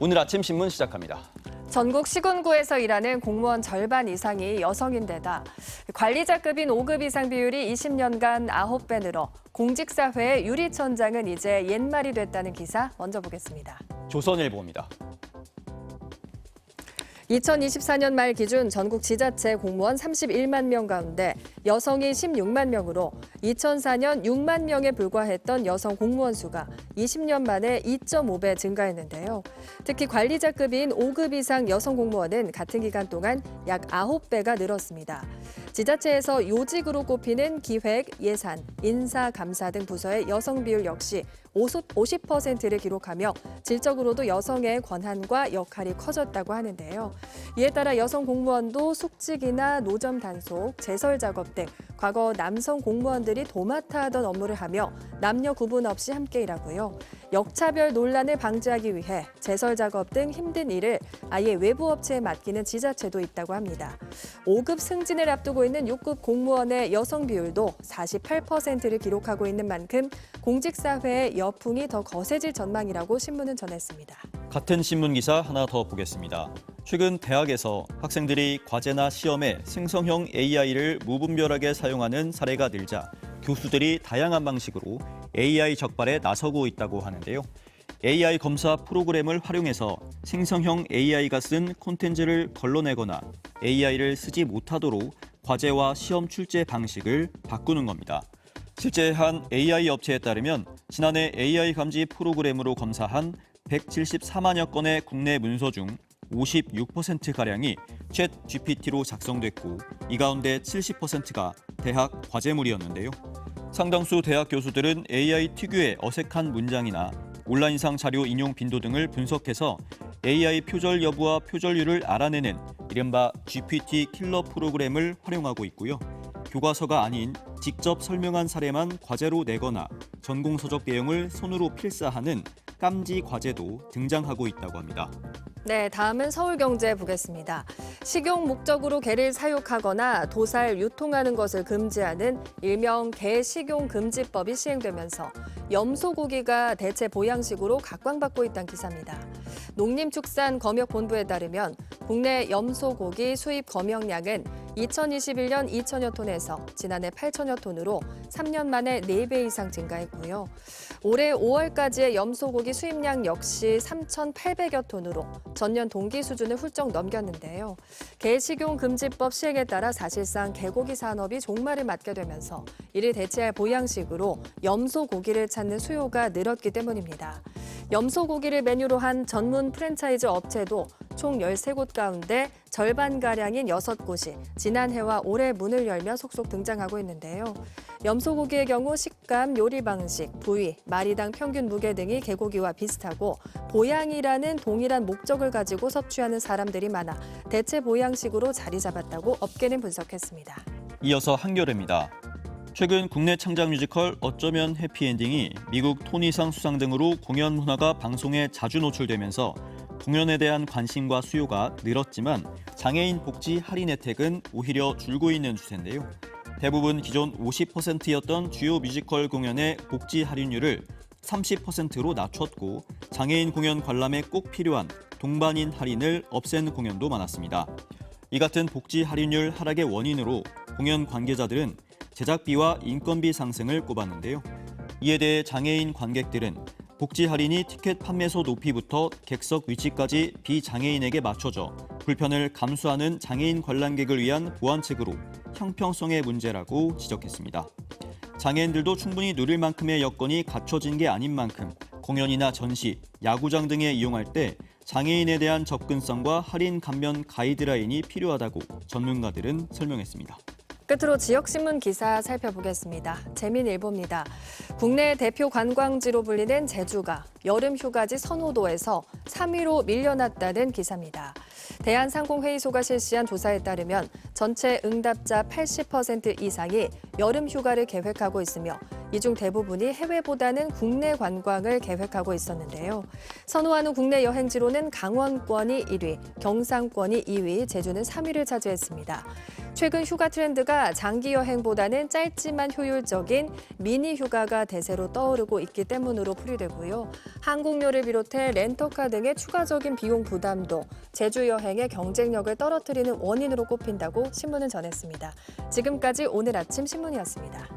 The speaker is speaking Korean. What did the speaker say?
오늘 아침 신문 시작합니다. 전국 시군구에서 일하는 공무원 절반 이상이 여성인데다 관리자급인 5급 이상 비율이 20년간 9배 늘어 공직사회의 유리천장은 이제 옛말이 됐다는 기사 먼저 보겠습니다. 조선일보입니다. 2024년 말 기준 전국 지자체 공무원 31만 명 가운데 여성이 16만 명으로 2004년 6만 명에 불과했던 여성 공무원 수가 20년 만에 2.5배 증가했는데요. 특히 관리자급인 5급 이상 여성 공무원은 같은 기간 동안 약 9배가 늘었습니다. 지자체에서 요직으로 꼽히는 기획, 예산, 인사, 감사 등 부서의 여성 비율 역시 50%를 기록하며 질적으로도 여성의 권한과 역할이 커졌다고 하는데요. 이에 따라 여성 공무원도 숙직이나 노점 단속, 제설 작업 등 과거 남성 공무원들이 도맡아 하던 업무를 하며 남녀 구분 없이 함께 일하고요. 역차별 논란을 방지하기 위해 제설 작업 등 힘든 일을 아예 외부 업체에 맡기는 지자체도 있다고 합니다. 5급 승진을 앞두고 있는 6급 공무원의 여성 비율도 48%를 기록하고 있는 만큼 공직사회의 여풍이 더 거세질 전망이라고 신문은 전했습니다. 같은 신문 기사 하나 더 보겠습니다. 최근 대학에서 학생들이 과제나 시험에 생성형 AI를 무분별하게 사용하는 사례가 늘자 교수들이 다양한 방식으로 AI 적발에 나서고 있다고 하는데요. AI 검사 프로그램을 활용해서 생성형 AI가 쓴 콘텐츠를 걸러내거나 AI를 쓰지 못하도록 과제와 시험 출제 방식을 바꾸는 겁니다. 실제 한 AI 업체에 따르면 지난해 AI 감지 프로그램으로 검사한 174만여 건의 국내 문서 중 56%가량이 챗 GPT로 작성됐고 이 가운데 70%가 대학 과제물이었는데요. 상당수 대학 교수들은 AI 특유의 어색한 문장이나 온라인상 자료 인용 빈도 등을 분석해서 AI 표절 여부와 표절률을 알아내는 이른바 GPT 킬러 프로그램을 활용하고 있고요. 교과서가 아닌 직접 설명한 사례만 과제로 내거나 전공서적 내용을 손으로 필사하는 깜지 과제도 등장하고 있다고 합니다. 네, 다음은 서울경제 보겠습니다. 식용 목적으로 개를 사육하거나 도살, 유통하는 것을 금지하는 일명 개식용금지법이 시행되면서 염소고기가 대체 보양식으로 각광받고 있다는 기사입니다. 농림축산검역본부에 따르면 국내 염소고기 수입 검역량은 2021년 2천여 톤에서 지난해 8천여 톤으로 3년 만에 4배 이상 증가했고요. 올해 5월까지의 염소고기 수입량 역시 3,800여 톤으로 전년 동기 수준을 훌쩍 넘겼는데요. 개식용금지법 시행에 따라 사실상 개고기 산업이 종말을 맞게 되면서 이를 대체할 보양식으로 염소고기를 찾는 수요가 늘었기 때문입니다. 염소고기를 메뉴로 한 전문 프랜차이즈 업체도 총 13곳 가운데 절반가량인 6곳이 지난해와 올해 문을 열며 속속 등장하고 있는데요. 염소고기의 경우 식감, 요리 방식, 부위, 마리당 평균 무게 등이 개고기와 비슷하고 보양이라는 동일한 목적을 가지고 섭취하는 사람들이 많아 대체 보양식으로 자리 잡았다고 업계는 분석했습니다. 이어서 한겨레입니다. 최근 국내 창작 뮤지컬 어쩌면 해피엔딩이 미국 토니상 수상 등으로 공연 문화가 방송에 자주 노출되면서 공연에 대한 관심과 수요가 늘었지만 장애인 복지 할인 혜택은 오히려 줄고 있는 추세인데요. 대부분 기존 50%였던 주요 뮤지컬 공연의 복지 할인율을 30%로 낮췄고 장애인 공연 관람에 꼭 필요한 동반인 할인을 없앤 공연도 많았습니다. 이 같은 복지 할인율 하락의 원인으로 공연 관계자들은 제작비와 인건비 상승을 꼽았는데요. 이에 대해 장애인 관객들은 복지 할인이 티켓 판매소 높이부터 객석 위치까지 비장애인에게 맞춰져 불편을 감수하는 장애인 관람객을 위한 보완책으로 형평성의 문제라고 지적했습니다. 장애인들도 충분히 누릴 만큼의 여건이 갖춰진 게 아닌 만큼 공연이나 전시, 야구장 등에 이용할 때 장애인에 대한 접근성과 할인 감면 가이드라인이 필요하다고 전문가들은 설명했습니다. 끝으로 지역신문 기사 살펴보겠습니다. 재민일보입니다. 국내 대표 관광지로 불리는 제주가 여름 휴가지 선호도에서 3위로 밀려났다는 기사입니다. 대한상공회의소가 실시한 조사에 따르면 전체 응답자 80% 이상이 여름 휴가를 계획하고 있으며 이 중 대부분이 해외보다는 국내 관광을 계획하고 있었는데요. 선호하는 국내 여행지로는 강원권이 1위, 경상권이 2위, 제주는 3위를 차지했습니다. 최근 휴가 트렌드가 장기 여행보다는 짧지만 효율적인 미니 휴가가 대세로 떠오르고 있기 때문으로 풀이되고요. 항공료를 비롯해 렌터카 등의 추가적인 비용 부담도 제주 여행의 경쟁력을 떨어뜨리는 원인으로 꼽힌다고 신문은 전했습니다. 지금까지 오늘 아침 신문이었습니다.